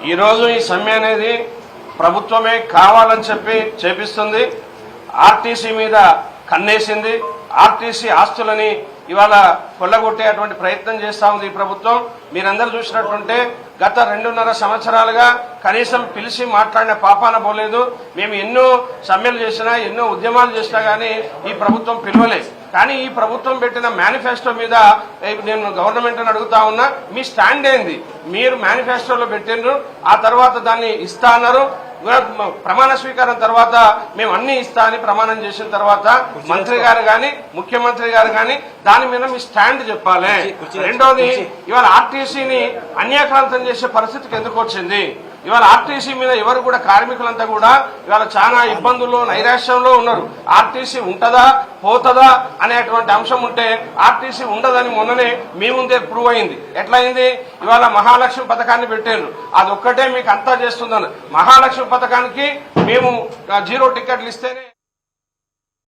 ఈరోజు ఈ సమ్మె అనేది ప్రభుత్వమే కావాలని చెప్పి చేపిస్తుంది. ఆర్టీసీ మీద కన్నేసింది. ఆర్టీసీ ఆస్తులని ఇవాళ కొల్లగొట్టేటువంటి ప్రయత్నం చేస్తా ఉంది ఈ ప్రభుత్వం. మీరందరూ చూసినట్టుంటే గత 2.5 సంవత్సరాలుగా కనీసం పిలిచి మాట్లాడిన పాపాన పోలేదు. మేము ఎన్నో సమ్మెలు చేసినా ఎన్నో ఉద్యమాలు చేసినా కానీ ఈ ప్రభుత్వం పిలవలేదు. కానీ ఈ ప్రభుత్వం పెట్టిన మేనిఫెస్టో మీద నేను గవర్నమెంట్ అడుగుతా ఉన్నా, మీ స్టాండ్ ఏంది? మీరు మేనిఫెస్టోలో పెట్టిండ్రు, ఆ తర్వాత దాన్ని ఇస్తా అన్నారు. ప్రమాణ స్వీకారం తర్వాత మేము అన్ని ఇస్తా అని ప్రమాణం చేసిన తర్వాత మంత్రి గారు గాని ముఖ్యమంత్రి గారు గాని దాని మీద మీ స్టాండ్ చెప్పాలి. రెండోది, ఇవాళ ఆర్టీసీని అన్యాక్రాంతం చేసే పరిస్థితికి ఎందుకు వచ్చింది? ఇవాళ ఆర్టీసీ మీద ఎవరు కూడా కార్మికులంతా కూడా ఇవాళ చాలా ఇబ్బందుల్లో నైరాశ్యంలో ఉన్నారు. ఆర్టీసీ ఉంటదా పోతదా అనేటువంటి అంశం ఉంటే ఆర్టీసీ ఉండదని మొన్ననే మీ ముందే ప్రూవ్ అయింది. ఎట్లా అయింది? ఇవాళ మహాలక్ష్మి పథకాన్ని పెట్టారు, అదొక్కటే మీకు అంతా చేస్తుందని. మహాలక్ష్మి పథకానికి మేము 0 టికెట్లు ఇస్తేనే